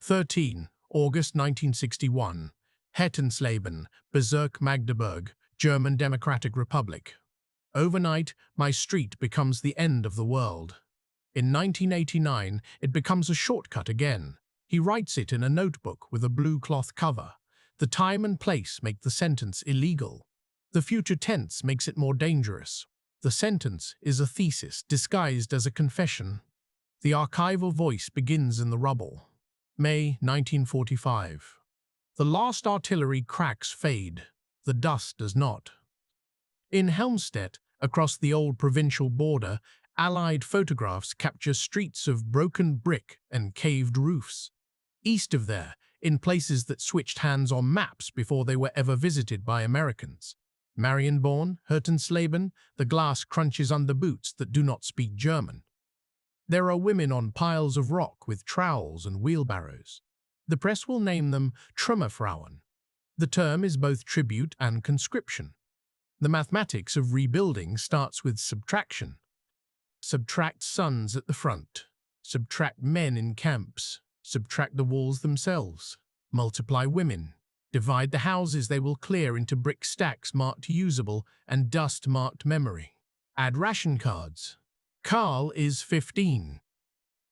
13. August 1961. Hettensleben, Bezirk Magdeburg, German Democratic Republic. Overnight, my street becomes the end of the world. In 1989, it becomes a shortcut again. He writes it in a notebook with a blue cloth cover. The time and place make the sentence illegal. The future tense makes it more dangerous. The sentence is a thesis disguised as a confession. The archival voice begins in the rubble. May 1945. The last artillery cracks fade. The dust does not. In Helmstedt, across the old provincial border, Allied photographs capture streets of broken brick and caved roofs. East of there, in places that switched hands on maps before they were ever visited by Americans. Marienborn, Hertensleben, the glass crunches under boots that do not speak German. There are women on piles of rock with trowels and wheelbarrows. The press will name them Trümmerfrauen. The term is both tribute and conscription. The mathematics of rebuilding starts with subtraction. Subtract sons at the front. Subtract men in camps. Subtract the walls themselves. Multiply women. Divide the houses they will clear into brick stacks marked usable and dust marked memory. Add ration cards. Karl is 15.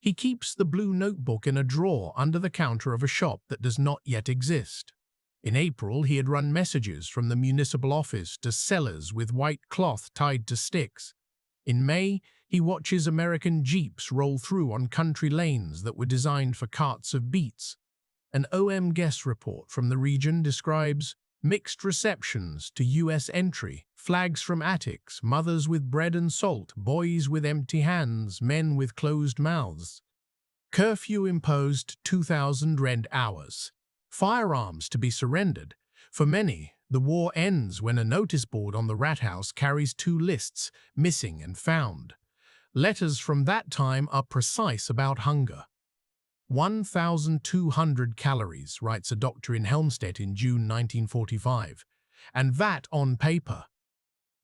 He keeps the blue notebook in a drawer under the counter of a shop that does not yet exist. In April, he had run messages from the municipal office to sellers with white cloth tied to sticks. In May, he watches American jeeps roll through on country lanes that were designed for carts of beets. An OM guest report from the region describes mixed receptions to U.S. entry, flags from attics, mothers with bread and salt, boys with empty hands, men with closed mouths. Curfew imposed 2,000 red hours. Firearms to be surrendered. For many, the war ends when a notice board on the rat house carries 2 lists, missing and found. Letters from that time are precise about hunger. 1,200 calories, writes a doctor in Helmstedt in June 1945, and that on paper.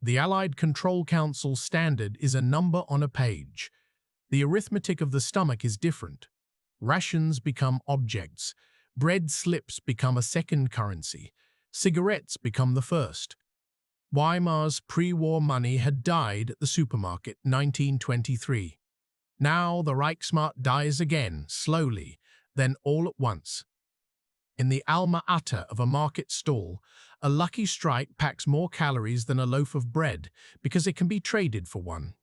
The Allied Control Council standard is a number on a page. The arithmetic of the stomach is different. Rations become objects. Bread slips become a second currency. Cigarettes become the first. Weimar's pre-war money had died at the supermarket 1923. Now the Reichsmark dies again, slowly, then all at once. In the alma mater of a market stall, a lucky strike packs more calories than a loaf of bread because it can be traded for one.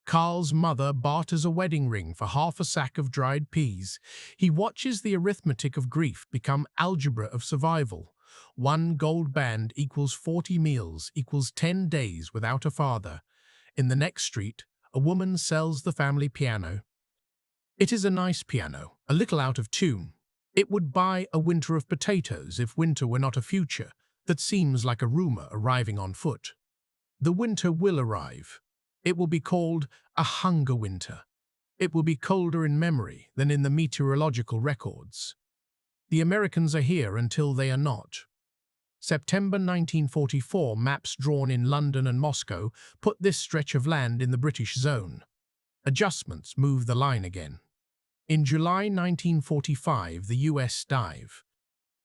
Karl's mother barters a wedding ring for half a sack of dried peas. He watches the arithmetic of grief become algebra of survival. 1 gold band equals 40 meals equals 10 days without a father. In the next street, a woman sells the family piano. It is a nice piano, a little out of tune. It would buy a winter of potatoes if winter were not a future that seems like a rumor arriving on foot. The winter will arrive. It will be called a hunger winter. It will be colder in memory than in the meteorological records. The Americans are here until they are not. September 1944 maps drawn in London and Moscow put this stretch of land in the British zone. Adjustments move the line again. In July 1945, the US dive.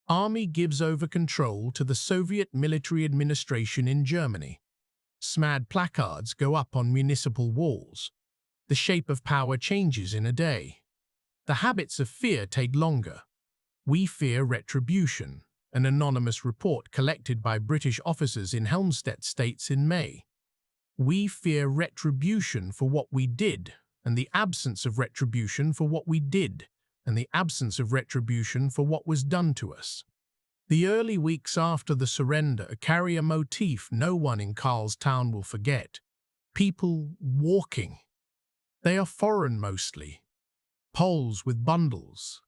Army gives over control to the Soviet military administration in Germany. SMAD placards go up on municipal walls. The shape of power changes in a day. The habits of fear take longer. We fear retribution, an anonymous report collected by British officers in Helmstedt states in May. We fear retribution for what we did, and the absence of retribution for what we did, and the absence of retribution for what was done to us. The early weeks after the surrender carry a motif no one in Karl's town will forget. People walking. They are foreign mostly. Poles with bundles.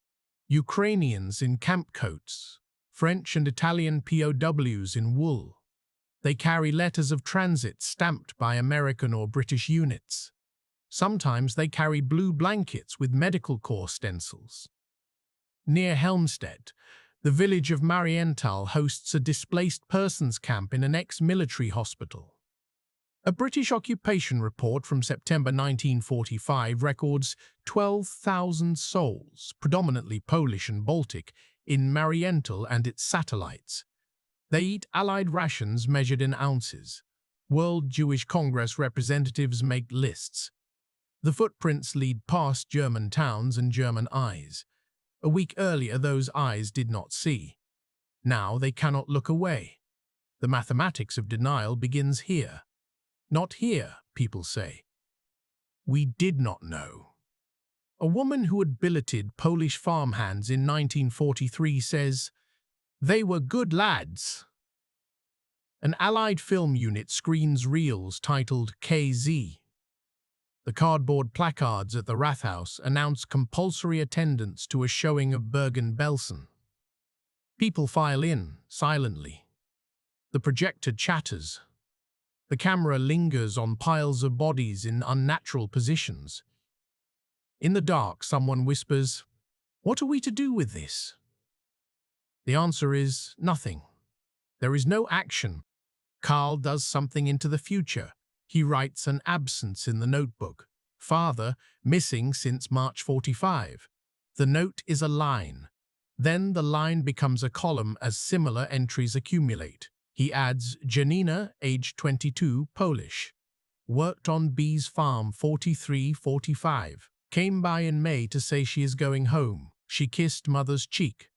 Ukrainians in camp coats. French and Italian POWs in wool. They carry letters of transit stamped by American or British units. Sometimes they carry blue blankets with medical corps stencils. Near Helmstedt, the village of Marienthal hosts a displaced persons camp in an ex-military hospital. A British occupation report from September 1945 records 12,000 souls, predominantly Polish and Baltic, in Mariental and its satellites. They eat Allied rations measured in ounces. World Jewish Congress representatives make lists. The footprints lead past German towns and German eyes. A week earlier, those eyes did not see. Now they cannot look away. The mathematics of denial begins here. Not here, people say. We did not know. A woman who had billeted Polish farmhands in 1943 says, "They were good lads." An Allied film unit screens reels titled KZ. The cardboard placards at the Rathaus announce compulsory attendance to a showing of Bergen-Belsen. People file in, silently. The projector chatters. The camera lingers on piles of bodies in unnatural positions. In the dark, someone whispers, "What are we to do with this?" The answer is nothing. There is no action. Carl does something into the future. He writes an absence in the notebook. Father, missing since March 45. The note is a line. Then the line becomes a column as similar entries accumulate. He adds, Janina, age 22, Polish. Worked on B's farm 43-45. Came by in May to say she is going home. She kissed mother's cheek.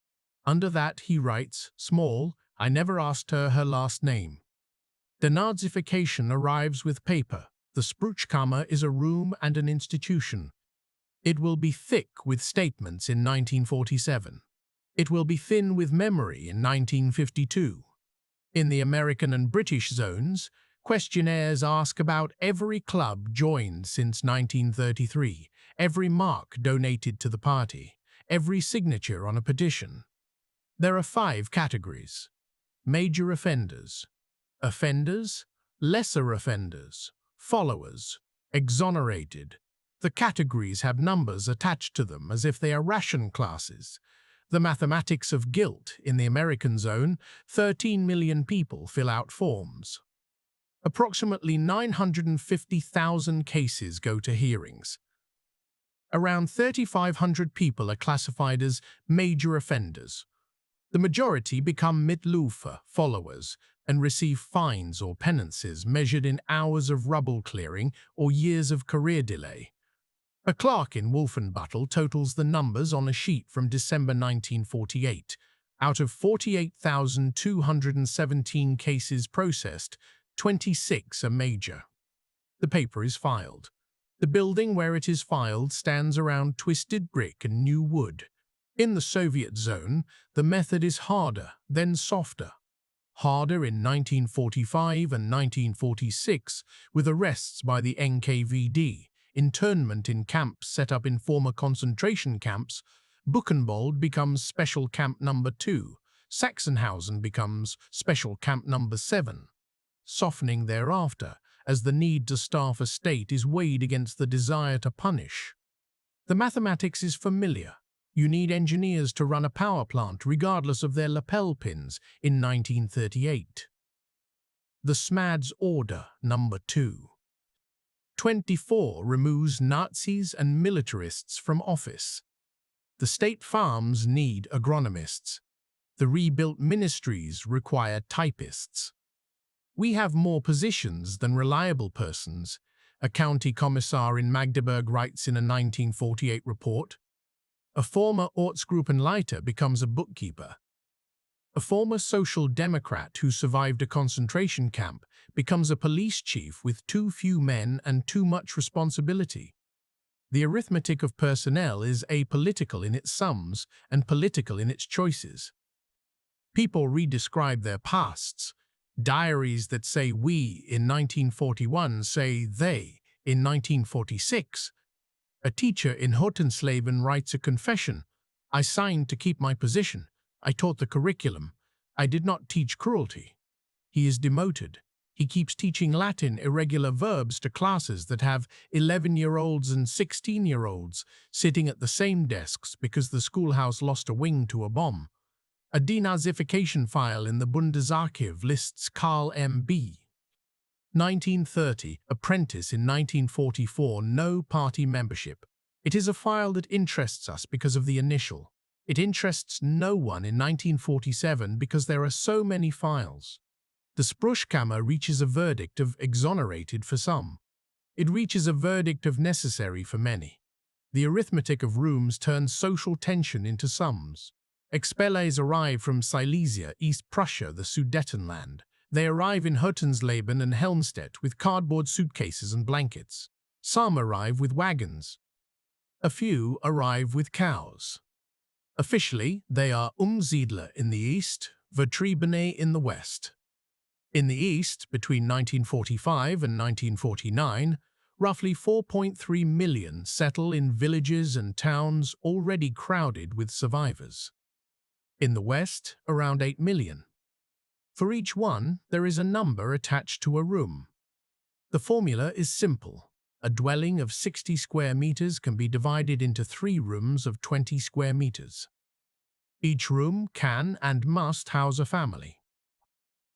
Under that he writes, small, I never asked her last name. Denazification arrives with paper. The Spruchkammer is a room and an institution. It will be thick with statements in 1947. It will be thin with memory in 1952. In the American and British zones, questionnaires ask about every club joined since 1933, every mark donated to the party, every signature on a petition. There are 5 categories. Major offenders, offenders, lesser offenders, followers, exonerated. The categories have numbers attached to them as if they are ration classes. The mathematics of guilt in the American zone, 13 million people fill out forms. Approximately 950,000 cases go to hearings. Around 3,500 people are classified as major offenders. The majority become Mitläufer, followers, and receive fines or penances measured in hours of rubble clearing or years of career delay. A clerk in Wolfenbüttel totals the numbers on a sheet from December 1948. Out of 48,217 cases processed, 26 are major. The paper is filed. The building where it is filed stands around twisted brick and new wood. In the Soviet zone, the method is harder, then softer. Harder in 1945 and 1946, with arrests by the NKVD. Internment in camps set up in former concentration camps. Buchenwald becomes Special Camp Number 2. Sachsenhausen becomes Special Camp Number 7. Softening thereafter, as the need to staff a state is weighed against the desire to punish. The mathematics is familiar. You need engineers to run a power plant regardless of their lapel pins in 1938. The SMAD's Order Number 2. 24 removes Nazis and militarists from office. The state farms need agronomists. The rebuilt ministries require typists. We have more positions than reliable persons, a county commissar in Magdeburg writes in a 1948 report. A former Ortsgruppenleiter becomes a bookkeeper. A former social democrat who survived a concentration camp becomes a police chief with too few men and too much responsibility. The arithmetic of personnel is apolitical in its sums and political in its choices. People redescribe their pasts. Diaries that say we in 1941 say they in 1946. A teacher in Hotensleben writes a confession. I signed to keep my position. I taught the curriculum. I did not teach cruelty. He is demoted. He keeps teaching Latin irregular verbs to classes that have 11-year-olds and 16-year-olds sitting at the same desks because the schoolhouse lost a wing to a bomb. A denazification file in the Bundesarchiv lists Karl M.B. 1930, apprentice in 1944, no party membership. It is a file that interests us because of the initial. It interests no one in 1947 because there are so many files. The Spruchkammer reaches a verdict of exonerated for some. It reaches a verdict of necessary for many. The arithmetic of rooms turns social tension into sums. Expellees arrive from Silesia, East Prussia, the Sudetenland. They arrive in Hürtensleben and Helmstedt with cardboard suitcases and blankets. Some arrive with wagons. A few arrive with cows. Officially, they are Umsiedler in the east, Vertriebene in the west. In the east, between 1945 and 1949, roughly 4.3 million settle in villages and towns already crowded with survivors. In the west, around 8 million. For each one, there is a number attached to a room. The formula is simple. A dwelling of 60 square meters can be divided into 3 rooms of 20 square meters. Each room can and must house a family.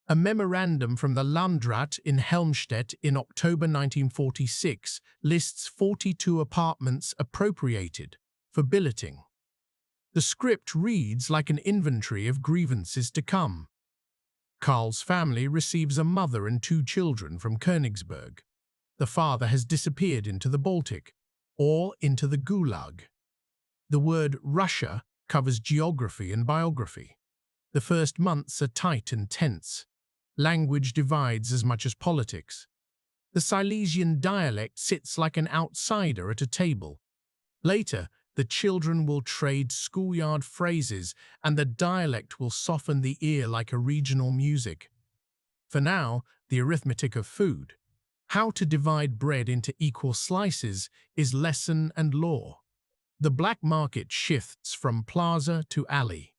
A memorandum from the Landrat in Helmstedt in October 1946 lists 42 apartments appropriated for billeting. The script reads like an inventory of grievances to come. Karl's family receives a mother and 2 children from Königsberg. The father has disappeared into the Baltic, or into the Gulag. The word Russia covers geography and biography. The first months are tight and tense. Language divides as much as politics. The Silesian dialect sits like an outsider at a table. Later, the children will trade schoolyard phrases, and the dialect will soften the ear like a regional music. For now, the arithmetic of food, how to divide bread into equal slices, is lesson and law. The black market shifts from plaza to alley.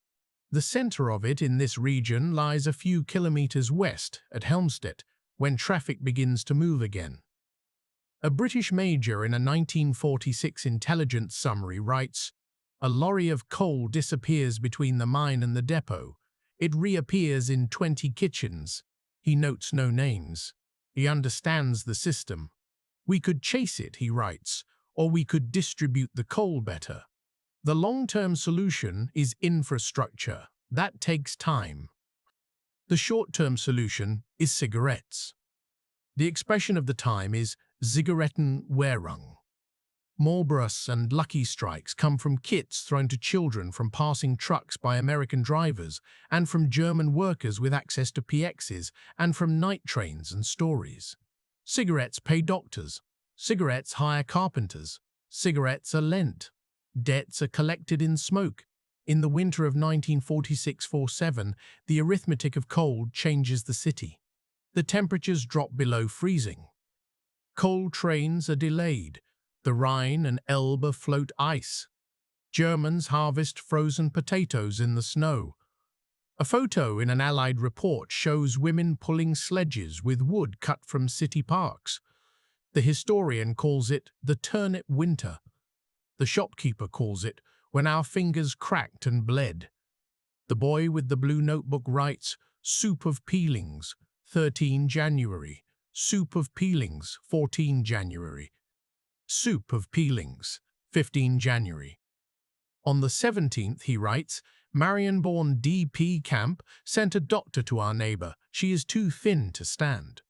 The center of it in this region lies a few kilometers west at Helmstedt, when traffic begins to move again. A British major in a 1946 intelligence summary writes, "A lorry of coal disappears between the mine and the depot. It reappears in 20 kitchens. He notes no names. He understands the system. We could chase it," he writes, "or we could distribute the coal better. The long-term solution is infrastructure. That takes time. The short-term solution is cigarettes." The expression of the time is Zigarettenwehrung. Marlboros and Lucky Strikes come from kits thrown to children from passing trucks by American drivers, and from German workers with access to PXs, and from night trains and stories. Cigarettes pay doctors. Cigarettes hire carpenters. Cigarettes are lent. Debts are collected in smoke. In the winter of 1946-47, the arithmetic of cold changes the city. The temperatures drop below freezing. Coal trains are delayed. The Rhine and Elbe float ice. Germans harvest frozen potatoes in the snow. A photo in an Allied report shows women pulling sledges with wood cut from city parks. The historian calls it the turnip winter. The shopkeeper calls it when our fingers cracked and bled. The boy with the blue notebook writes, "Soup of peelings, 13 January. Soup of peelings, 14 January. Soup of peelings, 15 January. On the 17th, he writes, "Marienborn DP camp sent a doctor to our neighbor. She is too thin to stand."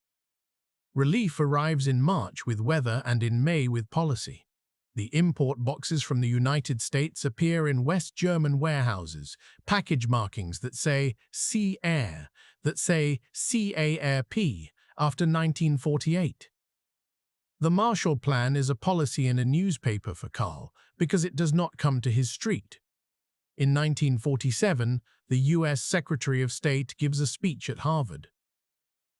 Relief arrives in March with weather and in May with policy. The import boxes from the United States appear in West German warehouses, package markings that say Sea Air, that say CARP, after 1948. The Marshall Plan is a policy in a newspaper for Karl because it does not come to his street. In 1947, the U.S. Secretary of State gives a speech at Harvard.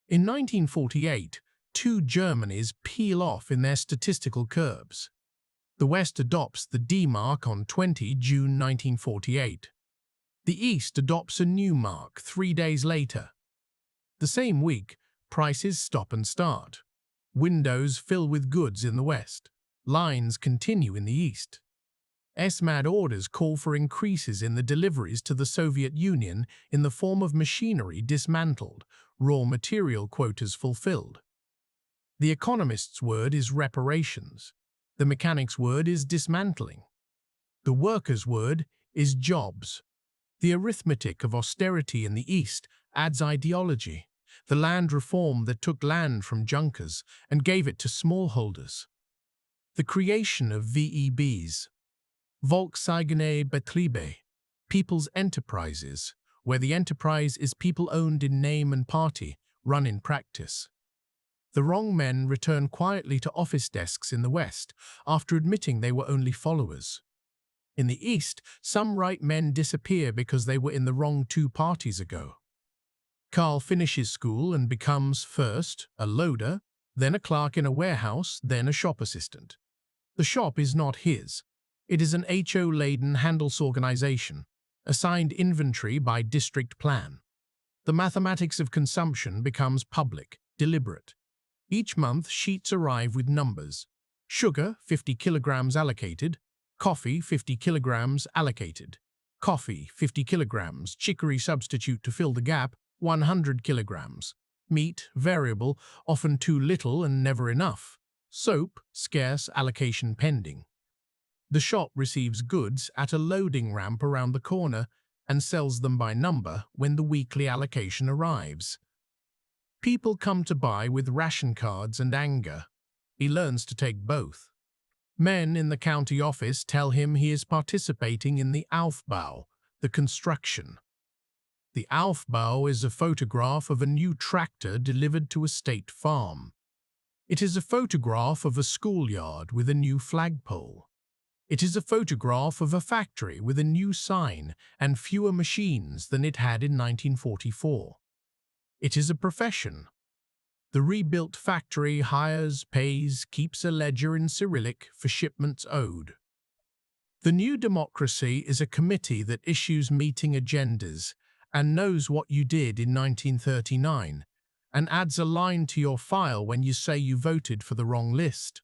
In 1948, 2 Germanys peel off in their statistical curves. The West adopts the D mark on 20 June 1948. The East adopts a new mark 3 days later. The same week, prices stop and start. Windows fill with goods in the West. Lines continue in the East. SMAD orders call for increases in the deliveries to the Soviet Union in the form of machinery dismantled, raw material quotas fulfilled. The economist's word is reparations. The mechanic's word is dismantling. The worker's word is jobs. The arithmetic of austerity in the East adds ideology, the land reform that took land from junkers and gave it to smallholders. The creation of VEBs, Volkseigene Betriebe, people's enterprises, where the enterprise is people-owned in name and party, run in practice. The wrong men return quietly to office desks in the West after admitting they were only followers. In the East, some right men disappear because they were in the wrong two parties ago. Carl finishes school and becomes first a loader, then a clerk in a warehouse, then a shop assistant. The shop is not his. It is an HO-laden handles organization, assigned inventory by district plan. The mathematics of consumption becomes public, deliberate. Each month, sheets arrive with numbers. Sugar, 50 kilograms allocated. Coffee, 50 kilograms allocated. Coffee, 50 kilograms, chicory substitute to fill the gap, 100 kilograms. Meat, variable, often too little and never enough. Soap, scarce, allocation pending. The shop receives goods at a loading ramp around the corner and sells them by number when the weekly allocation arrives. People come to buy with ration cards and anger. He learns to take both. Men in the county office tell him he is participating in the Aufbau, the construction. The Aufbau is a photograph of a new tractor delivered to a state farm. It is a photograph of a schoolyard with a new flagpole. It is a photograph of a factory with a new sign and fewer machines than it had in 1944. It is a profession. The rebuilt factory hires, pays, keeps a ledger in Cyrillic for shipments owed. The new democracy is a committee that issues meeting agendas and knows what you did in 1939 and adds a line to your file when you say you voted for the wrong list.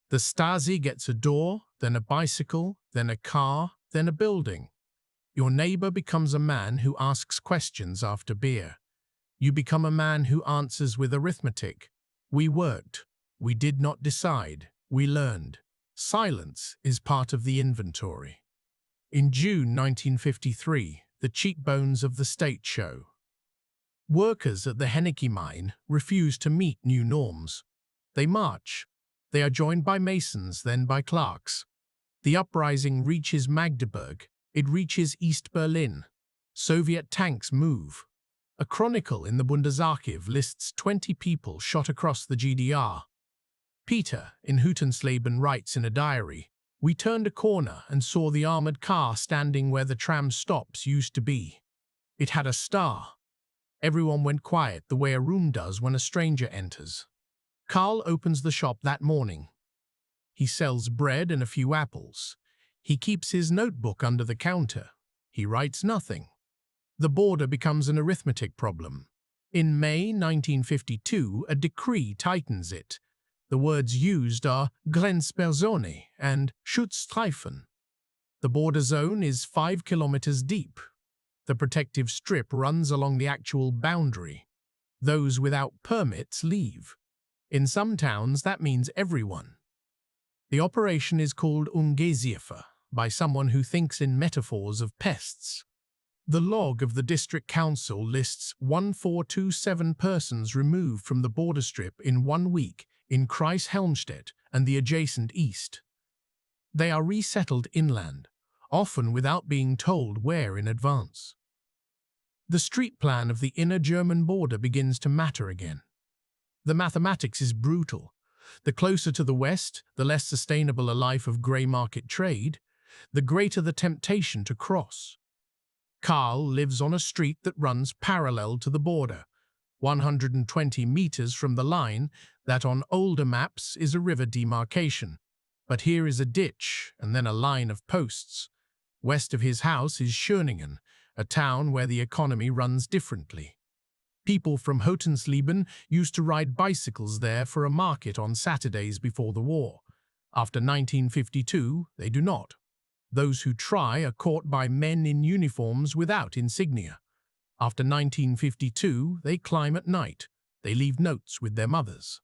The Stasi gets a door, then a bicycle, then a car, then a building. Your neighbor becomes a man who asks questions after beer. You become a man who answers with arithmetic. We worked. We did not decide. We learned. Silence is part of the inventory. In June 1953, the cheekbones of the state show. Workers at the Henneke mine refuse to meet new norms. They march. They are joined by masons, then by clerks. The uprising reaches Magdeburg. It reaches East Berlin. Soviet tanks move. A chronicle in the Bundesarchiv lists 20 people shot across the GDR. Peter in Hütensleben writes in a diary, "We turned a corner and saw the armored car standing where the tram stops used to be. It had a star. Everyone went quiet the way a room does when a stranger enters." Carl opens the shop that morning. He sells bread and a few apples. He keeps his notebook under the counter. He writes nothing. The border becomes an arithmetic problem. In May 1952, a decree tightens it. The words used are Grenzpersone and Schutzstreifen. The border zone is 5 kilometers deep. The protective strip runs along the actual boundary. Those without permits leave. In some towns, that means everyone. The operation is called Ungeziefer by someone who thinks in metaphors of pests. The log of the district council lists 1427 persons removed from the border strip in 1 week in Kreis Helmstedt and the adjacent east. They are resettled inland, often without being told where in advance. The street plan of the inner German border begins to matter again. The mathematics is brutal. The closer to the west, the less sustainable a life of grey market trade, the greater the temptation to cross. Karl lives on a street that runs parallel to the border, 120 meters from the line that on older maps is a river demarcation. But here is a ditch and then a line of posts. West of his house is Schöningen, a town where the economy runs differently. People from Hütensleben used to ride bicycles there for a market on Saturdays before the war. After 1952, they do not. Those who try are caught by men in uniforms without insignia. After 1952, they climb at night. They leave notes with their mothers.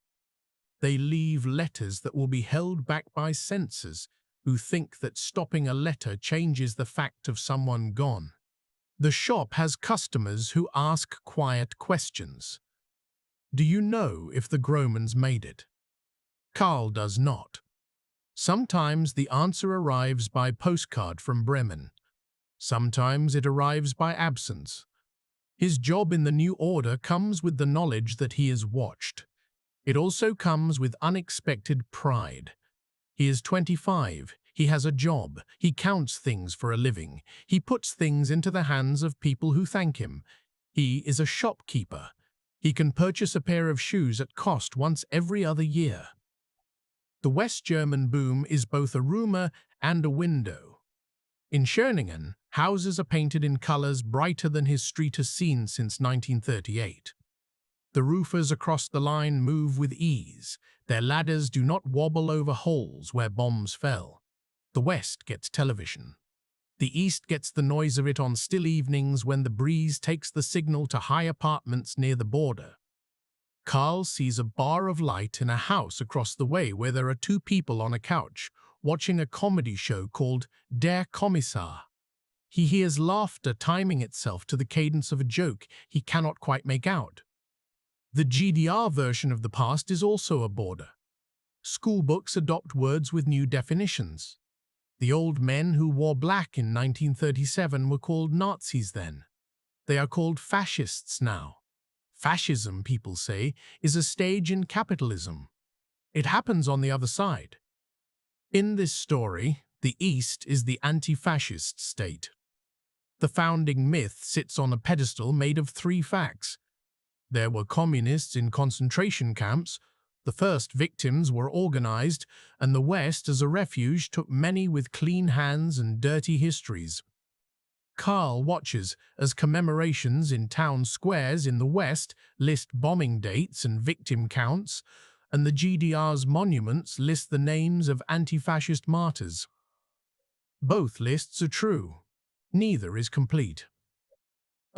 They leave letters that will be held back by censors who think that stopping a letter changes the fact of someone gone. The shop has customers who ask quiet questions. Do you know if the Gromans made it? Carl does not. Sometimes the answer arrives by postcard from Bremen. Sometimes it arrives by absence. His job in the new order comes with the knowledge that he is watched. It also comes with unexpected pride. He is 25. He has a job. He counts things for a living. He puts things into the hands of people who thank him. He is a shopkeeper. He can purchase a pair of shoes at cost once every other year. The West German boom is both a rumor and a window. In Schöningen, houses are painted in colors brighter than his street has seen since 1938. The roofers across the line move with ease. Their ladders do not wobble over holes where bombs fell. The West gets television. The East gets the noise of it on still evenings when the breeze takes the signal to high apartments near the border. Carl sees a bar of light in a house across the way where there are two people on a couch watching a comedy show called Der Kommissar. He hears laughter timing itself to the cadence of a joke he cannot quite make out. The GDR version of the past is also a border. School books adopt words with new definitions. The old men who wore black in 1937 were called Nazis then. They are called fascists now. Fascism, people say, is a stage in capitalism. It happens on the other side. In this story, the East is the anti-fascist state. The founding myth sits on a pedestal made of three facts. There were communists in concentration camps, the first victims were organized, and the West as a refuge took many with clean hands and dirty histories. Carl watches as commemorations in town squares in the West list bombing dates and victim counts, and the GDR's monuments list the names of anti-fascist martyrs. Both lists are true. Neither is complete.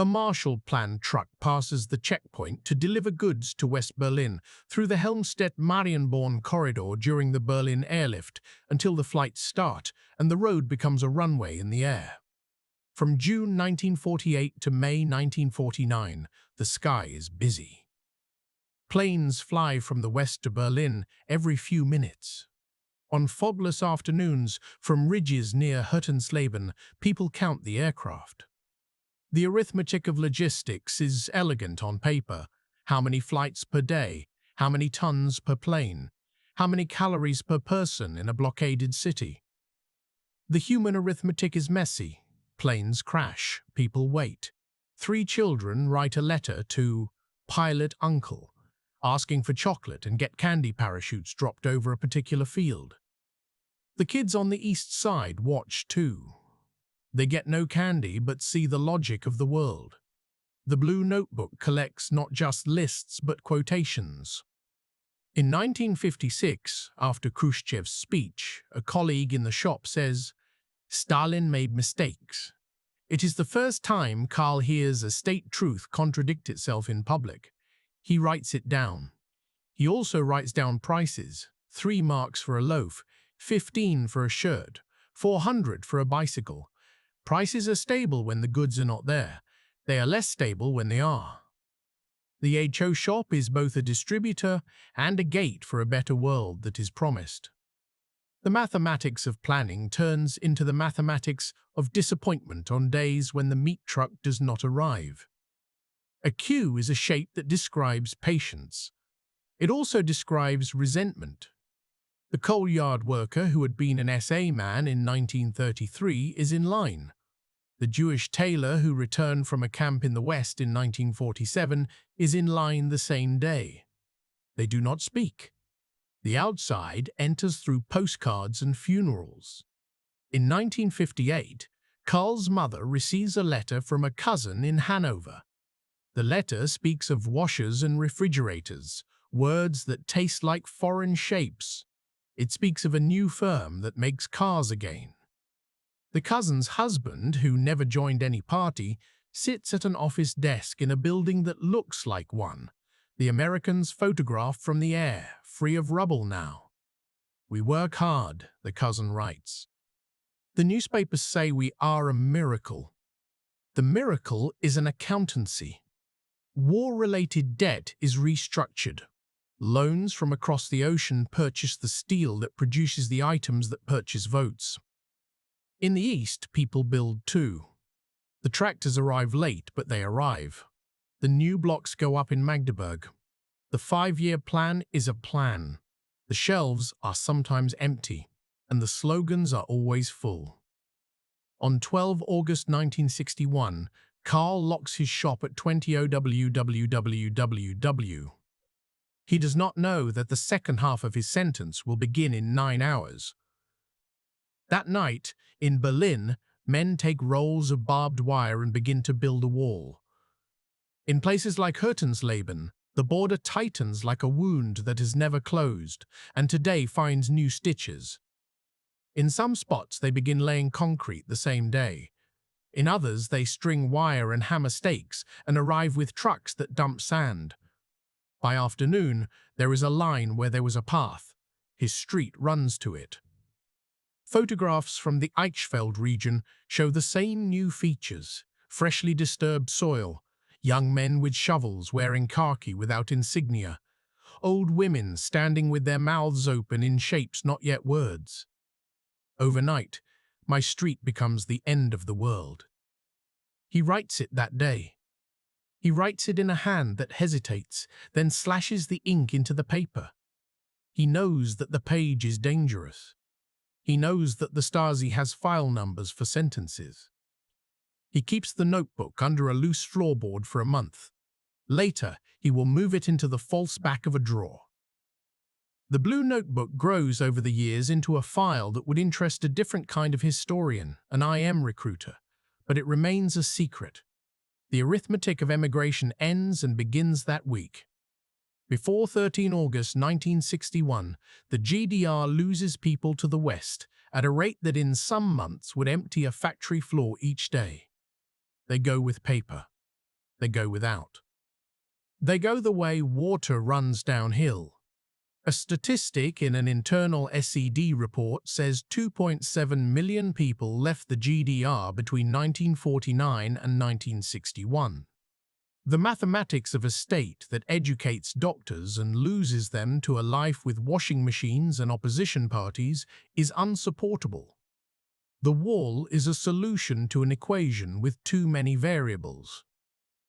A Marshall Plan truck passes the checkpoint to deliver goods to West Berlin through the Helmstedt-Marienborn corridor during the Berlin airlift until the flights start and the road becomes a runway in the air. From June 1948 to May 1949, the sky is busy. Planes fly from the west to Berlin every few minutes. On fogless afternoons, from ridges near Hürtensleben, people count the aircraft. The arithmetic of logistics is elegant on paper. How many flights per day? How many tons per plane? How many calories per person in a blockaded city? The human arithmetic is messy. Planes crash. People wait. 3 children write a letter to Pilot Uncle, asking for chocolate and get candy parachutes dropped over a particular field. The kids on the east side watch too. They get no candy but see the logic of the world. The blue notebook collects not just lists but quotations. In 1956, after Khrushchev's speech, a colleague in the shop says, "Stalin made mistakes." It is the first time Carl hears a state truth contradict itself in public. He writes it down. He also writes down prices: 3 marks for a loaf, 15 for a shirt, 400 for a bicycle. Prices are stable when the goods are not there. They are less stable when they are. The HO shop is both a distributor and a gate for a better world that is promised. The mathematics of planning turns into the mathematics of disappointment on days when the meat truck does not arrive. A Q is a shape that describes patience. It also describes resentment. The coal yard worker who had been an SA man in 1933 is in line. The Jewish tailor who returned from a camp in the West in 1947 is in line the same day. They do not speak. The outside enters through postcards and funerals. In 1958, Carl's mother receives a letter from a cousin in Hanover. The letter speaks of washers and refrigerators, words that taste like foreign shapes. It speaks of a new firm that makes cars again. The cousin's husband, who never joined any party, sits at an office desk in a building that looks like one. The Americans photographed from the air, free of rubble now. We work hard, the cousin writes. The newspapers say we are a miracle. The miracle is an accountancy. War-related debt is restructured. Loans from across the ocean purchase the steel that produces the items that purchase votes. In the East, people build too. The tractors arrive late, but they arrive. The new blocks go up in Magdeburg. The 5-year plan is a plan. The shelves are sometimes empty, and the slogans are always full. On 12 August 1961, Carl locks his shop at 20 OWWWW. He does not know that the second half of his sentence will begin in 9 hours. That night, in Berlin, men take rolls of barbed wire and begin to build a wall. In places like Hurtensleben, the border tightens like a wound that has never closed, and today finds new stitches. In some spots, they begin laying concrete the same day. In others, they string wire and hammer stakes and arrive with trucks that dump sand. By afternoon, there is a line where there was a path. His street runs to it. Photographs from the Eichsfeld region show the same new features: freshly disturbed soil, young men with shovels wearing khaki without insignia, old women standing with their mouths open in shapes not yet words. Overnight, my street becomes the end of the world. He writes it that day. He writes it in a hand that hesitates, then slashes the ink into the paper. He knows that the page is dangerous. He knows that the Stasi has file numbers for sentences. He keeps the notebook under a loose floorboard for a month. Later, he will move it into the false back of a drawer. The blue notebook grows over the years into a file that would interest a different kind of historian, an IM recruiter, but it remains a secret. The arithmetic of emigration ends and begins that week. Before 13 August 1961, the GDR loses people to the West at a rate that in some months would empty a factory floor each day. They go with paper. They go without. They go the way water runs downhill. A statistic in an internal SED report says 2.7 million people left the GDR between 1949 and 1961. The mathematics of a state that educates doctors and loses them to a life with washing machines and opposition parties is unsupportable. The wall is a solution to an equation with too many variables.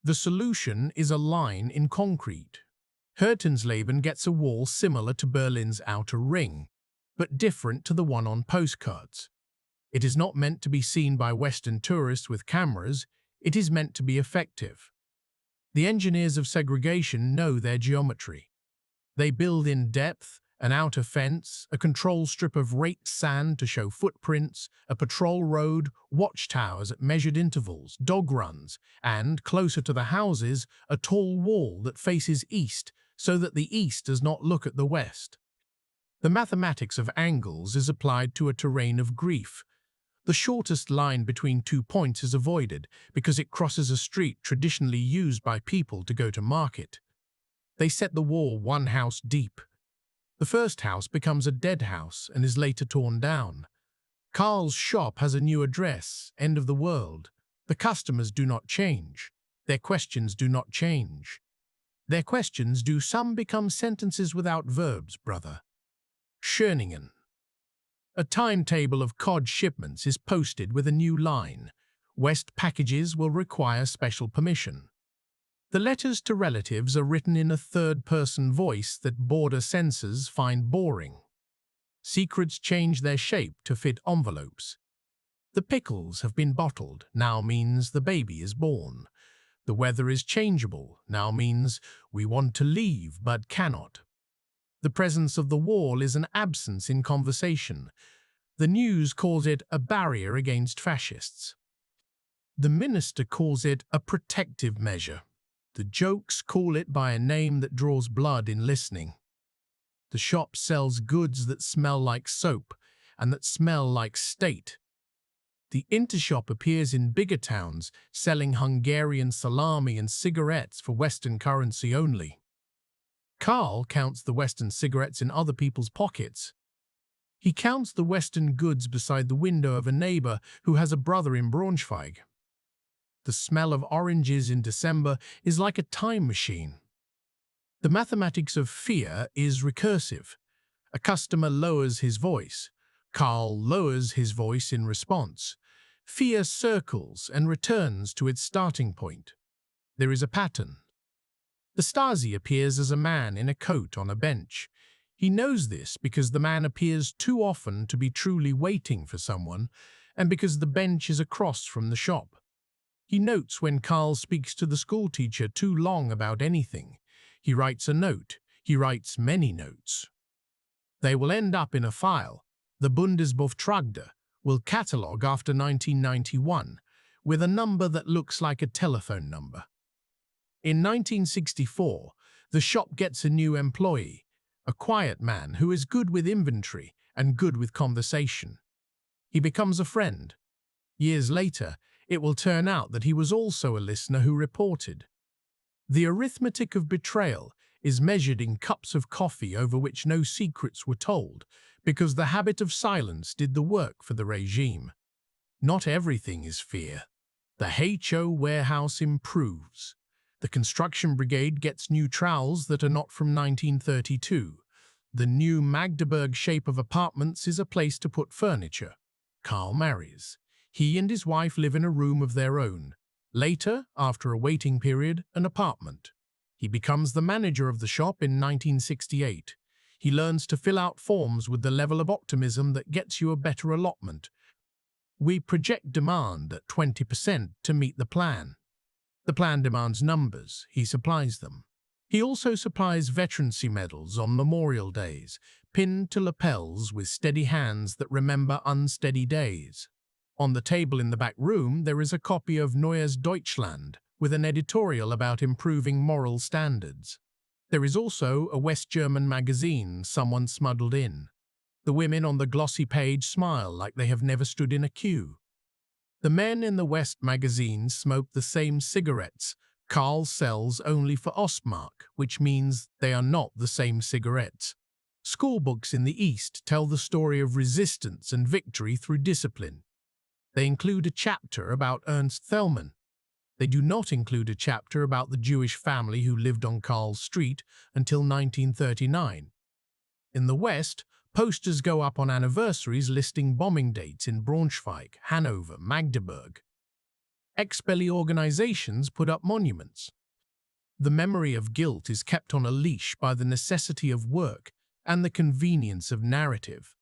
The solution is a line in concrete. Hurtensleben gets a wall similar to Berlin's outer ring, but different to the one on postcards. It is not meant to be seen by Western tourists with cameras, it is meant to be effective. The engineers of segregation know their geometry. They build in depth, an outer fence, a control strip of raked sand to show footprints, a patrol road, watchtowers at measured intervals, dog runs, and, closer to the houses, a tall wall that faces east so that the east does not look at the west. The mathematics of angles is applied to a terrain of grief. The shortest line between 2 points is avoided because it crosses a street traditionally used by people to go to market. They set the wall 1 house deep. The first house becomes a dead house and is later torn down. Carl's shop has a new address, end of the world. The customers do not change. Their questions do not change. Their questions do some become sentences without verbs, brother. Schöningen. A timetable of cod shipments is posted with a new line. West packages will require special permission. The letters to relatives are written in a third-person voice that border censors find boring. Secrets change their shape to fit envelopes. The pickles have been bottled, now means the baby is born. The weather is changeable, now means we want to leave but cannot. The presence of the wall is an absence in conversation. The news calls it a barrier against fascists. The minister calls it a protective measure. The jokes call it by a name that draws blood in listening. The shop sells goods that smell like soap and that smell like state. The intershop appears in bigger towns, selling Hungarian salami and cigarettes for Western currency only. Carl counts the Western cigarettes in other people's pockets. He counts the Western goods beside the window of a neighbor who has a brother in Braunschweig. The smell of oranges in December is like a time machine. The mathematics of fear is recursive. A customer lowers his voice. Carl lowers his voice in response. Fear circles and returns to its starting point. There is a pattern. The Stasi appears as a man in a coat on a bench. He knows this because the man appears too often to be truly waiting for someone, and because the bench is across from the shop. He notes when Carl speaks to the schoolteacher too long about anything. He writes a note. He writes many notes. They will end up in a file. The Bundesbeauftragte will catalogue after 1991 with a number that looks like a telephone number. In 1964, the shop gets a new employee, a quiet man who is good with inventory and good with conversation. He becomes a friend. Years later, it will turn out that he was also a listener who reported. The arithmetic of betrayal is measured in cups of coffee over which no secrets were told, because the habit of silence did the work for the regime. Not everything is fear. The HO warehouse improves. The construction brigade gets new trowels that are not from 1932. The new Magdeburg shape of apartments is a place to put furniture. Carl marries. He and his wife live in a room of their own. Later, after a waiting period, an apartment. He becomes the manager of the shop in 1968. He learns to fill out forms with the level of optimism that gets you a better allotment. We project demand at 20% to meet the plan. The plan demands numbers. He supplies them. He also supplies veterancy medals on Memorial Days, pinned to lapels with steady hands that remember unsteady days. On the table in the back room, there is a copy of Neues Deutschland with an editorial about improving moral standards. There is also a West German magazine someone smuggled in. The women on the glossy page smile like they have never stood in a queue. The men in the West magazine smoke the same cigarettes. Carl sells only for Ostmark, which means they are not the same cigarettes. Schoolbooks in the East tell the story of resistance and victory through discipline. They include a chapter about Ernst Thälmann. They do not include a chapter about the Jewish family who lived on Carl's Street until 1939. In the West, posters go up on anniversaries listing bombing dates in Braunschweig, Hanover, Magdeburg. Ex-belly organizations put up monuments. The memory of guilt is kept on a leash by the necessity of work and the convenience of narrative.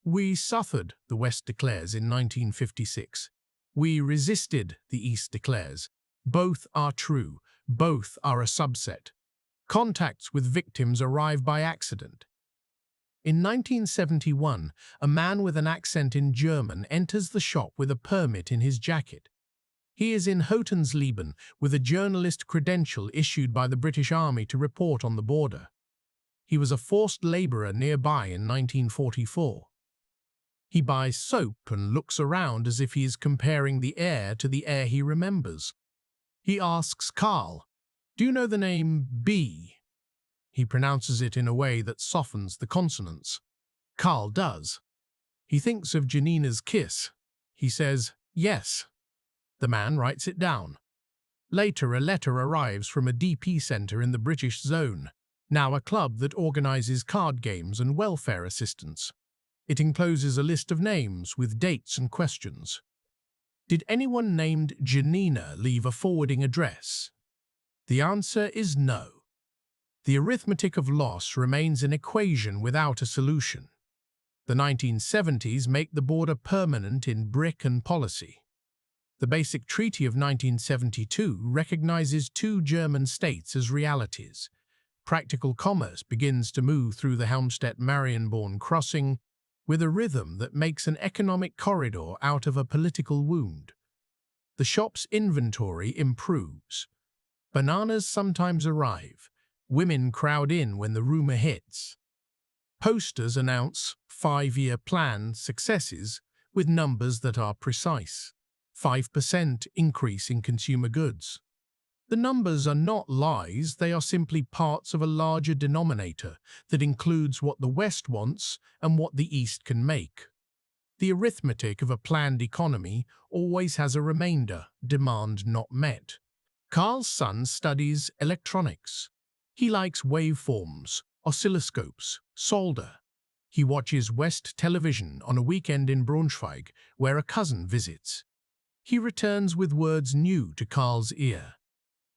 We suffered, the West declares in 1956. We resisted, the East declares. Both are true. Both are a subset. Contacts with victims arrive by accident. In 1971, a man with an accent in German enters the shop with a permit in his jacket. He is in Hotensleben with a journalist credential issued by the British Army to report on the border. He was a forced labourer nearby in 1944. He buys soap and looks around as if he is comparing the air to the air he remembers. He asks Carl, "Do you know the name B?" He pronounces it in a way that softens the consonants. Carl does. He thinks of Janina's kiss. He says, "Yes." The man writes it down. Later, a letter arrives from a DP centre in the British Zone, now a club that organises card games and welfare assistance. It encloses a list of names with dates and questions. Did anyone named Janina leave a forwarding address? The answer is no. The arithmetic of loss remains an equation without a solution. The 1970s make the border permanent in brick and policy. The Basic Treaty of 1972 recognizes two German states as realities. Practical commerce begins to move through the Helmstedt-Marienborn crossing with a rhythm that makes an economic corridor out of a political wound. The shop's inventory improves. Bananas sometimes arrive. Women crowd in when the rumor hits. Posters announce 5-year plan successes with numbers that are precise. 5% increase in consumer goods. The numbers are not lies, they are simply parts of a larger denominator that includes what the West wants and what the East can make. The arithmetic of a planned economy always has a remainder, demand not met. Carl's son studies electronics. He likes waveforms, oscilloscopes, solder. He watches West television on a weekend in Braunschweig, where a cousin visits. He returns with words new to Carl's ear.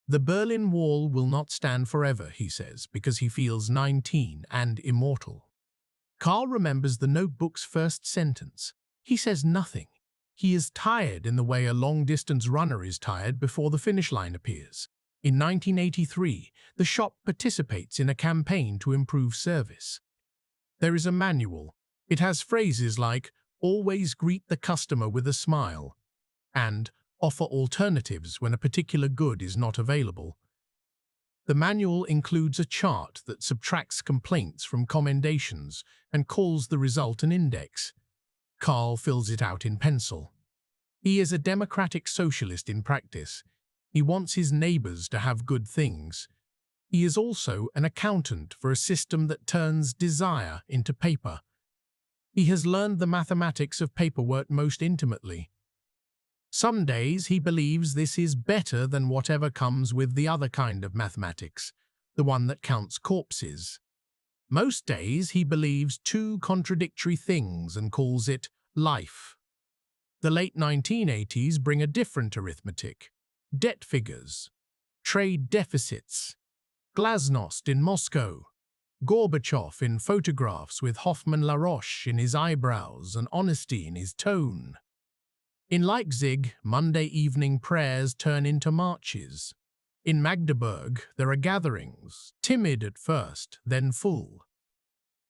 The Berlin Wall will not stand forever, he says, because he feels 19 and immortal. Carl remembers the notebook's first sentence. He says nothing. He is tired in the way a long-distance runner is tired before the finish line appears. In 1983, the shop participates in a campaign to improve service. There is a manual. It has phrases like, "Always greet the customer with a smile," and "Offer alternatives when a particular good is not available." The manual includes a chart that subtracts complaints from commendations and calls the result an index. Carl fills it out in pencil. He is a democratic socialist in practice. He wants his neighbors to have good things. He is also an accountant for a system that turns desire into paper. He has learned the mathematics of paperwork most intimately. Some days he believes this is better than whatever comes with the other kind of mathematics, the one that counts corpses. Most days he believes two contradictory things and calls it life. The late 1980s bring a different arithmetic. Debt figures, trade deficits, glasnost in Moscow, Gorbachev in photographs with Hoffmann-La Roche in his eyebrows and honesty in his tone. In Leipzig, Monday evening prayers turn into marches. In Magdeburg, there are gatherings, timid at first, then full.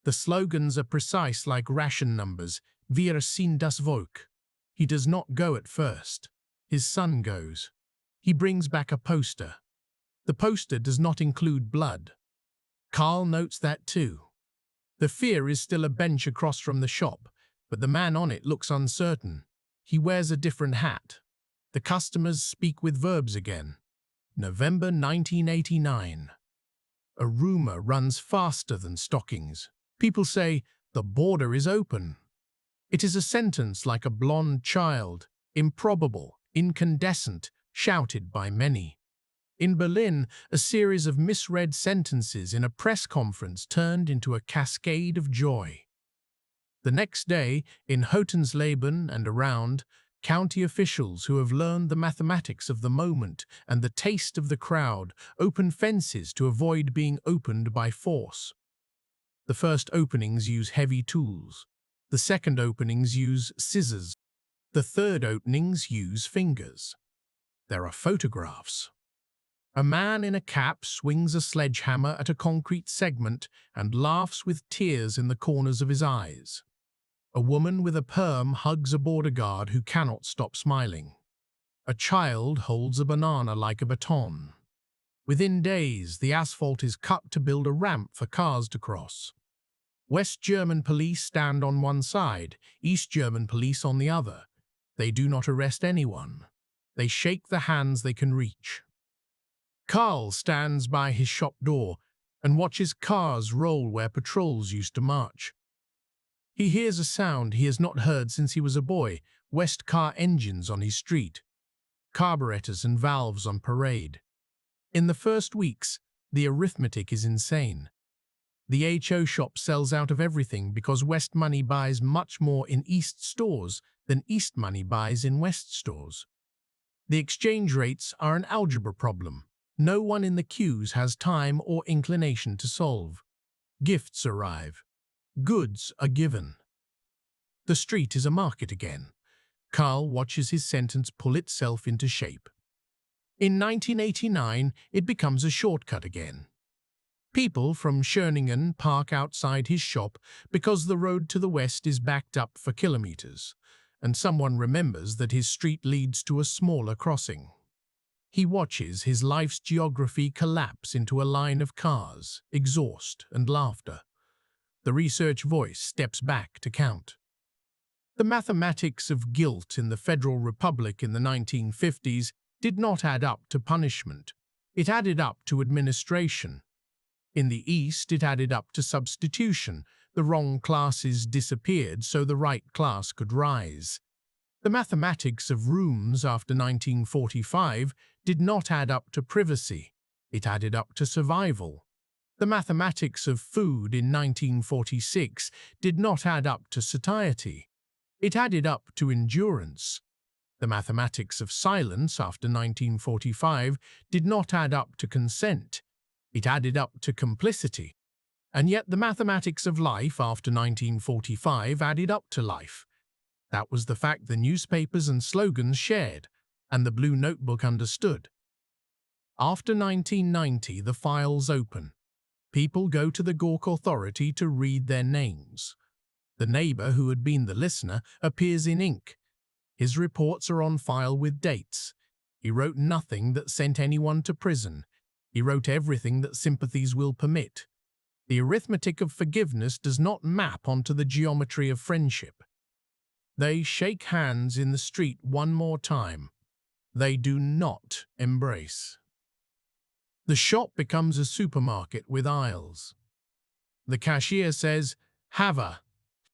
The slogans are precise like ration numbers, "Wir sind das Volk." He does not go at first. His son goes. He brings back a poster. The poster does not include blood. Carl notes that too. The fear is still a bench across from the shop, but the man on it looks uncertain. He wears a different hat. The customers speak with verbs again. November 1989. A rumor runs faster than stockings. People say, "The border is open." It is a sentence like a blonde child, improbable, incandescent, shouted by many. In Berlin, a series of misread sentences in a press conference turned into a cascade of joy. The next day, in Hotensleben and around, county officials who have learned the mathematics of the moment and the taste of the crowd open fences to avoid being opened by force. The first openings use heavy tools. The second openings use scissors. The third openings use fingers. There are photographs. A man in a cap swings a sledgehammer at a concrete segment and laughs with tears in the corners of his eyes. A woman with a perm hugs a border guard who cannot stop smiling. A child holds a banana like a baton. Within days, the asphalt is cut to build a ramp for cars to cross. West German police stand on one side, East German police on the other. They do not arrest anyone. They shake the hands they can reach. Carl stands by his shop door and watches cars roll where patrols used to march. He hears a sound he has not heard since he was a boy, West car engines on his street, carburetors and valves on parade. In the first weeks, the arithmetic is insane. The HO shop sells out of everything because West money buys much more in East stores than East money buys in West stores. The exchange rates are an algebra problem. No one in the queues has time or inclination to solve. Gifts arrive. Goods are given. The street is a market again. Carl watches his sentence pull itself into shape. In 1989, it becomes a shortcut again. People from Schöningen park outside his shop because the road to the west is backed up for kilometers, and someone remembers that his street leads to a smaller crossing. He watches his life's geography collapse into a line of cars, exhaust, and laughter. The research voice steps back to count. The mathematics of guilt in the Federal Republic in the 1950s did not add up to punishment. It added up to administration. In the East, it added up to substitution. The wrong classes disappeared so the right class could rise. The mathematics of rooms after 1945 did not add up to privacy. It added up to survival. The mathematics of food in 1946 did not add up to satiety. It added up to endurance. The mathematics of silence after 1945 did not add up to consent. It added up to complicity. And yet the mathematics of life after 1945 added up to life. That was the fact the newspapers and slogans shared, and the Blue Notebook understood. After 1990, the files open. People go to the Gork Authority to read their names. The neighbor who had been the listener appears in ink. His reports are on file with dates. He wrote nothing that sent anyone to prison. He wrote everything that sympathies will permit. The arithmetic of forgiveness does not map onto the geometry of friendship. They shake hands in the street one more time. They do not embrace. The shop becomes a supermarket with aisles. The cashier says, "Have a,"